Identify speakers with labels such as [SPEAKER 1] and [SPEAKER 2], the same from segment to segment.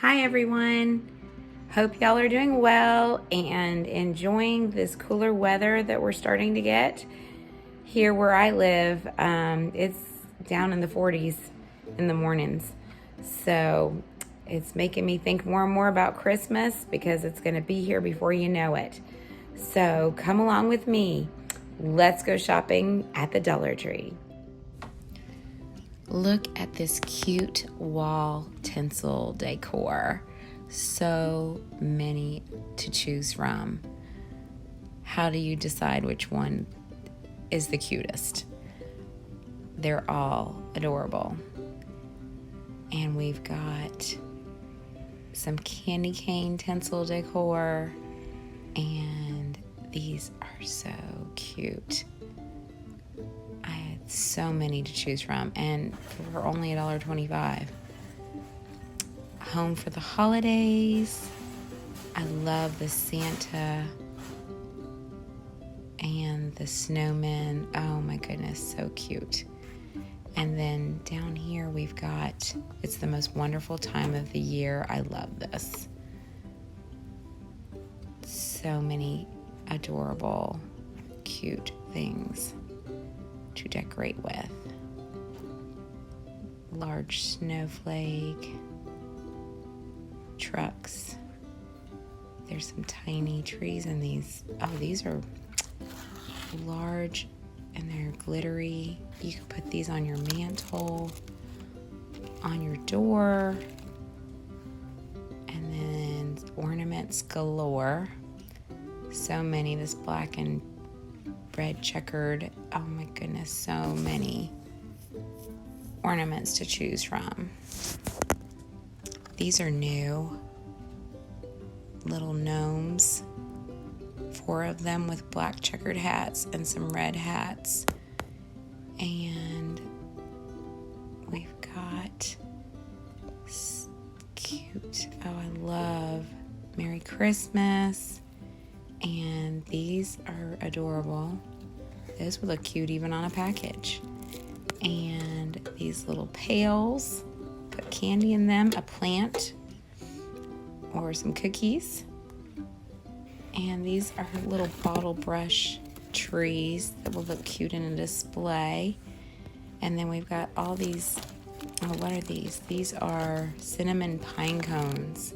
[SPEAKER 1] Hi everyone. Hope y'all are doing well and enjoying this cooler weather that we're starting to get. Here where I live, it's down in the 40s in the mornings. So it's making me think more and more about Christmas because it's going to be here before you know it. So come along with me. Let's go shopping at the Dollar Tree. Look at this cute wall tinsel decor. So many to choose from. How do you decide which one is the cutest? They're all adorable. And we've got some candy cane tinsel decor, and these are so cute. I had so many to choose from, and for only $1.25. Home for the holidays. I love the Santa and the snowmen. Oh my goodness, so cute. And then down here we've got, it's the most wonderful time of the year. I love this. So many adorable, cute things to decorate with. Large snowflake, trucks. There's some tiny trees in these. Oh, these are large and they're glittery. You can put these on your mantle, on your door, and then ornaments galore. So many, this black and red checkered. Oh my goodness, so many ornaments to choose from. These are new. Little gnomes. 4 of them with black checkered hats and some red hats. And we've got cute, oh I love Merry Christmas. And these are adorable. Those would look cute even on a package. And these little pails, put candy in them, a plant, or some cookies. And these are little bottle brush trees that will look cute in a display. And then we've got all these, oh, what are these? These are cinnamon pine cones.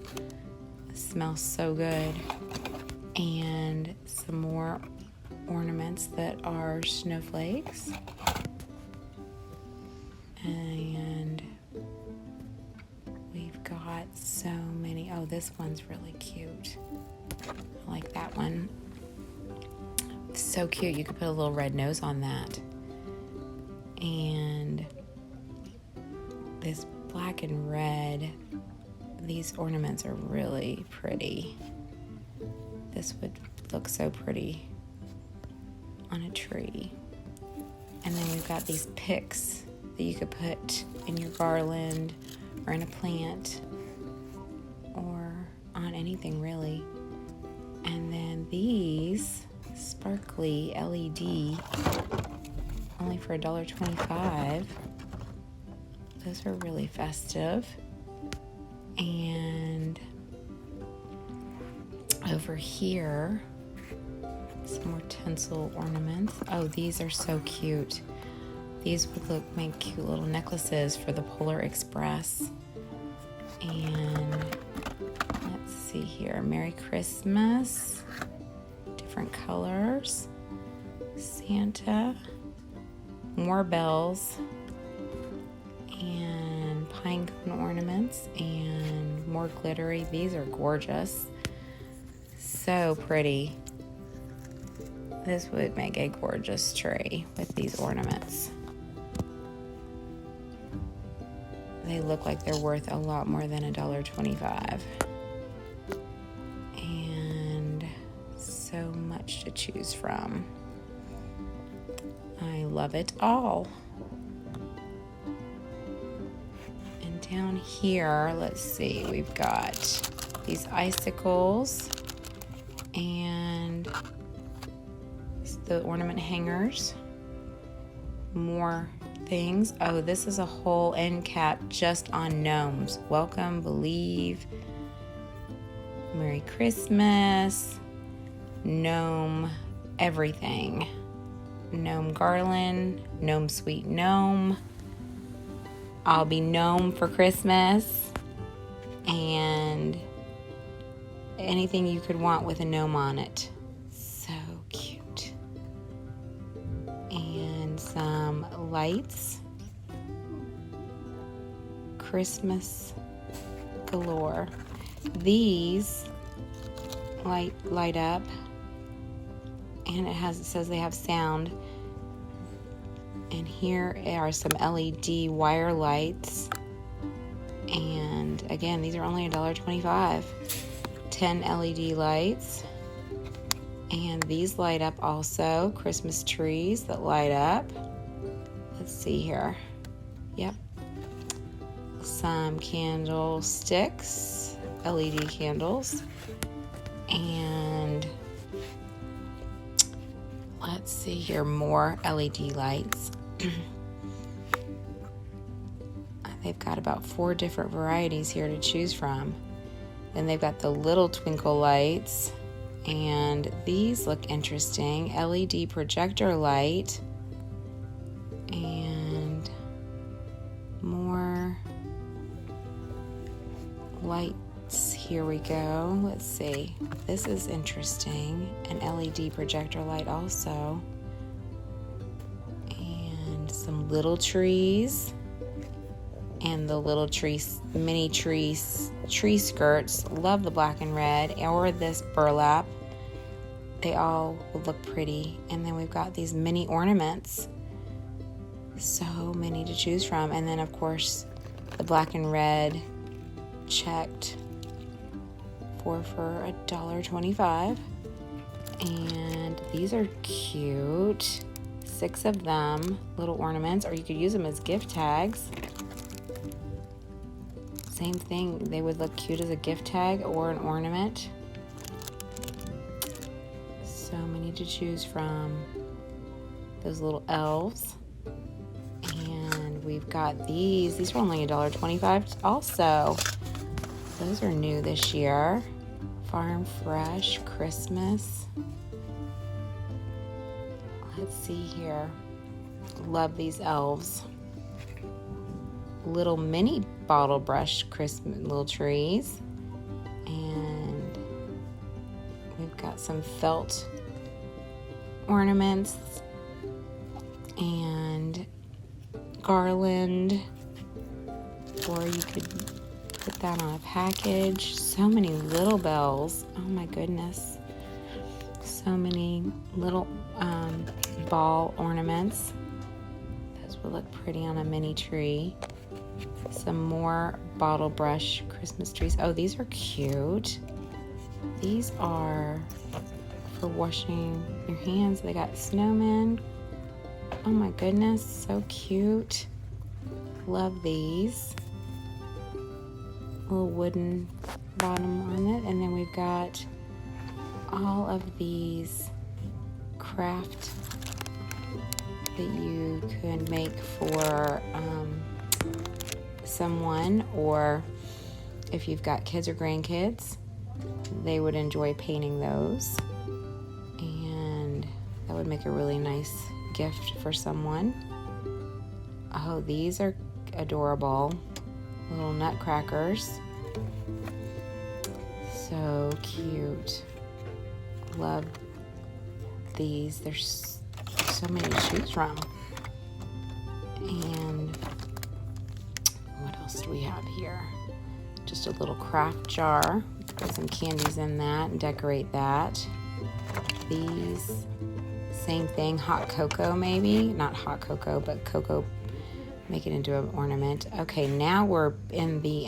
[SPEAKER 1] It smells so good. And some more ornaments that are snowflakes. And we've got so many. Oh, this one's really cute. I like that one. So cute. You could put a little red nose on that. And this black and red, these ornaments are really pretty. This would look so pretty on a tree. And then we've got these picks that you could put in your garland or in a plant or on anything really. And then these sparkly LED, only for $1.25. Those are really festive. And over here, some more tinsel ornaments. Oh, these are so cute. These would make cute little necklaces for the Polar Express. And let's see here, Merry Christmas, different colors, Santa, more bells, and pine cone ornaments, and more glittery. These are gorgeous, so pretty. This would make a gorgeous tree with these ornaments. They look like they're worth a lot more than $1.25. And so much to choose from. I love it all. And down here, let's see, we've got these icicles and the ornament hangers, more things. Oh, this is a whole end cap just on gnomes. Welcome, believe, Merry Christmas, gnome everything. Gnome garland, gnome sweet gnome. I'll be gnome for Christmas. And anything you could want with a gnome on it. So cute. And some lights. Christmas galore. These light up, and it says they have sound. And here are some LED wire lights. And again, these are only $1.25. 10 LED lights. And these light up also. Christmas trees that light up. Let's see here. Yep. Some candlesticks, LED candles. And let's see here, more LED lights. They've got about 4 different varieties here to choose from. Then they've got the little twinkle lights, and these look interesting. LED projector light, and more lights. Here we go. Let's see. This is interesting. An LED projector light also. And some little trees. And the little trees, mini trees, tree skirts. Love the black and red, or this burlap. They all would look pretty. And then we've got these mini ornaments. So many to choose from. And then, of course, the black and red checked for $1.25. And these are cute. 6 of them, little ornaments, or you could use them as gift tags. Same thing, they would look cute as a gift tag or an ornament. So many to choose from. Those little elves. And we've got these are only $1.25 also. Those are new this year. Farm Fresh Christmas. Let's see here. Love these elves. Little mini bottle brush Christmas little trees. And we've got some felt ornaments and garland, or you could put that on a package. So many little bells. Oh my goodness. So many little ball ornaments. Those would look pretty on a mini tree. Some more bottle brush Christmas trees. Oh, these are cute. These are for washing your hands. They got snowmen. Oh my goodness, so cute. Love these. Little wooden bottom on it. And then we've got all of these craft that you could make for someone, or if you've got kids or grandkids, they would enjoy painting those, and that would make a really nice gift for someone. Oh, these are adorable. Little nutcrackers. So cute. Love these. There's so many to choose from. And what else do we have here? Just a little craft jar. Put some candies in that and decorate that. These, same thing, hot cocoa maybe. Not hot cocoa, but cocoa. Make it into an ornament. Okay, now we're in the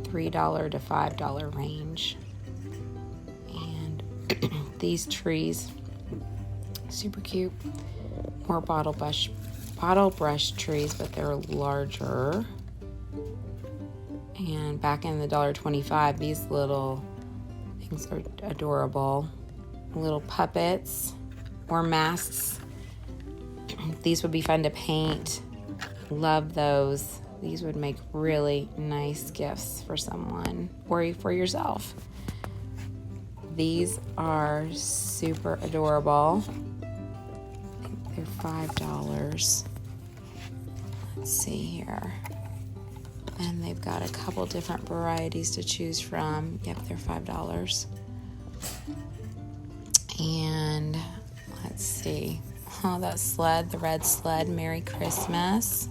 [SPEAKER 1] $3 to $5 range. And these trees, super cute. More bottle brush trees, but they're larger. And back in the $1.25, these little things are adorable. Little puppets or masks These would be fun to paint. Love those. These would make really nice gifts for someone or for yourself. These are super adorable. I think they're $5. Let's see here. And they've got a couple different varieties to choose from. Yep, they're $5. And let's see. Oh, that sled, the red sled. Merry Christmas.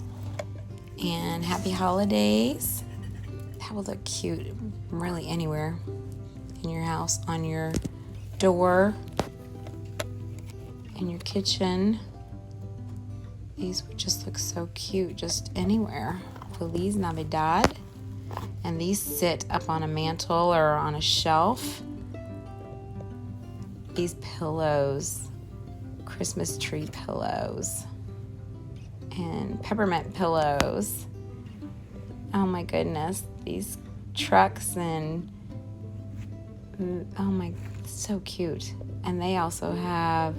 [SPEAKER 1] And Happy Holidays. That would look cute really anywhere in your house, on your door, in your kitchen. These would just look so cute just anywhere. Feliz Navidad. And these sit up on a mantle or on a shelf. These pillows, Christmas tree pillows, and peppermint pillows. Oh my goodness, these trucks and oh my, so cute. And they also have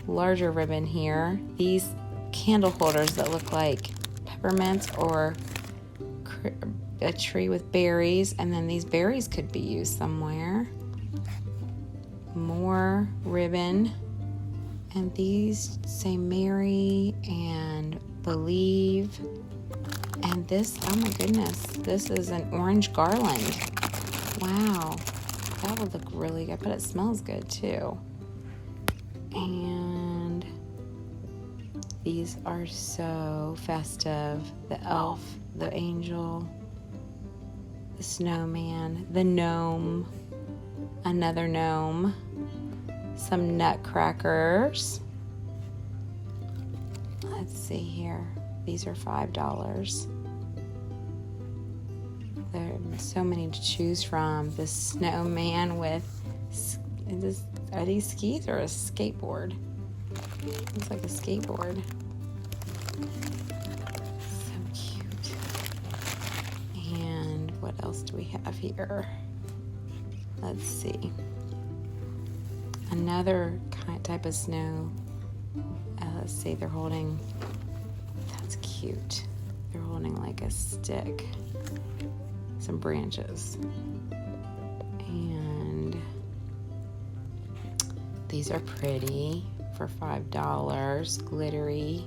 [SPEAKER 1] larger ribbon here. These candle holders that look like peppermints or a tree with berries, and then these berries could be used somewhere. More ribbon, and these say Mary and Believe. And this, oh my goodness, this is an orange garland. Wow, that would look really good, but it smells good too. And these are so festive. The elf, the angel, the snowman, the gnome, another gnome, some nutcrackers. Let's see here. These are $5. There are so many to choose from. The snowman with, are these skis or a skateboard? Looks like a skateboard. So cute. And what else do we have here? Let's see. Another type of snow. Let's see, they're holding, that's cute. They're holding like a stick, some branches. And these are pretty for $5, glittery.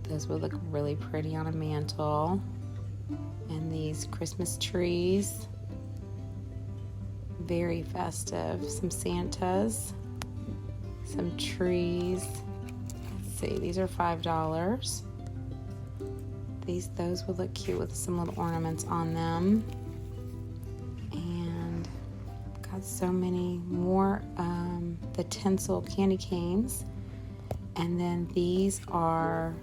[SPEAKER 1] Those would look really pretty on a mantle. And these Christmas trees, very festive. Some Santas, some trees. Let's see, these are $5. Those would look cute with some little ornaments on them. And got so many more, the tinsel candy canes. And then these are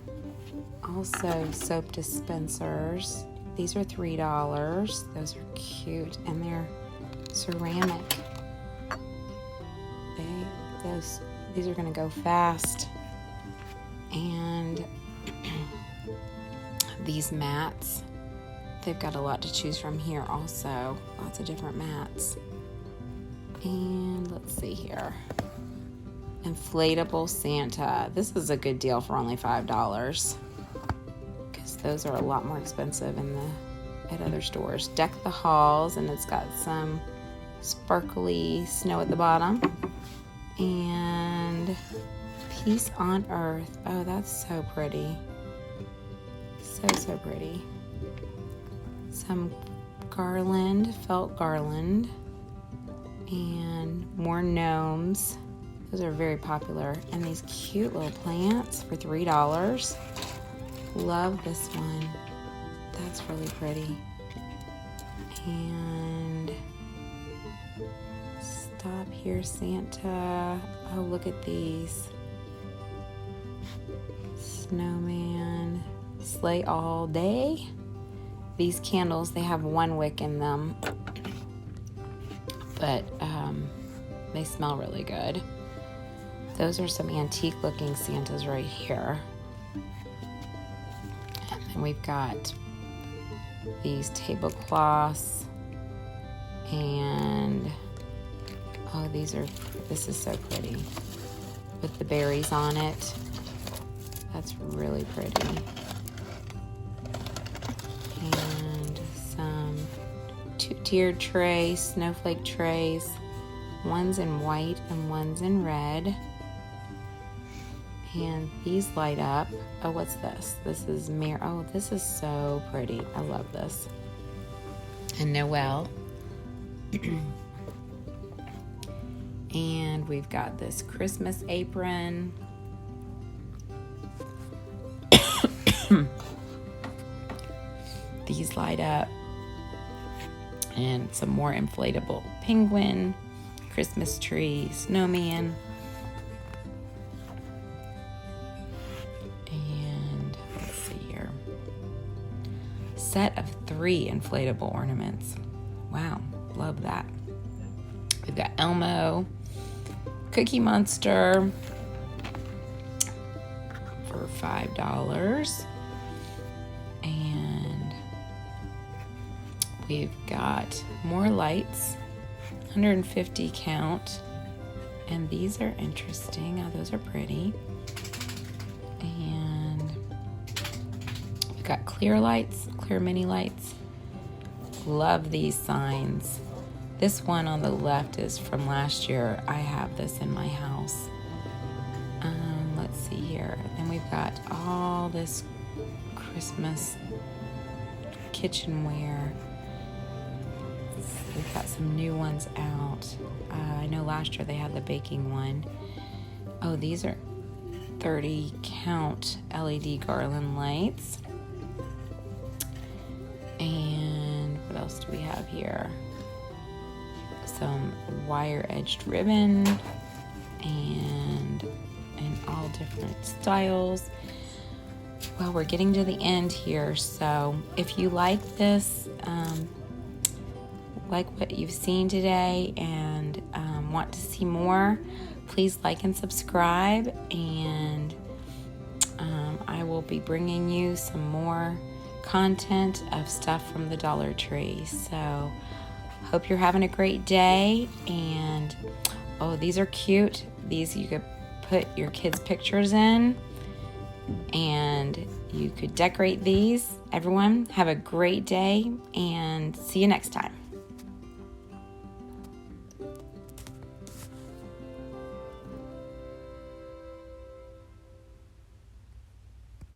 [SPEAKER 1] also soap dispensers. These are $3. Those are cute, and they're ceramic. These are going to go fast. And these mats, they've got a lot to choose from here also. Lots of different mats. And let's see here. Inflatable Santa. This is a good deal for only $5, because those are a lot more expensive at other stores. Deck the halls, and it's got some sparkly snow at the bottom. And Peace on Earth. Oh, that's so pretty. So pretty. Some garland, felt garland, and more gnomes. Those are very popular. And these cute little plants for $3. Love this one. That's really pretty. And stop here, Santa. Oh, look at these. Snowman. Sleigh all day. These candles, they have one wick in them, but they smell really good. Those are some antique looking Santas right here. And then we've got these tablecloths, and oh, this is so pretty with the berries on it. That's really pretty. And some two-tiered trays, snowflake trays. One's in white and one's in red. And these light up. Oh, what's this? This is oh, this is so pretty. I love this. And Noel. And we've got this Christmas apron. These light up. And some more inflatable penguin, Christmas tree, snowman. And let's see here. Set of 3 inflatable ornaments. Wow, love that. We've got Elmo, Cookie Monster for $5. And we've got more lights, 150 count. And these are interesting. Oh, those are pretty. And we've got clear lights, clear mini lights. Love these signs. This one on the left is from last year. I have this in my house. Let's see here. Then we've got all this Christmas kitchenware. We've got some new ones out. I know last year they had the baking one. Oh, these are 30 count LED garland lights. And what else do we have here? Some wire edged ribbon and in all different styles. Well, we're getting to the end here, so if you like this, like what you've seen today, and want to see more, please like and subscribe, and I will be bringing you some more content of stuff from the Dollar Tree. So hope you're having a great day. And oh, these are cute. These you could put your kids' pictures in, and you could decorate these. Everyone, have a great day, and see you next time.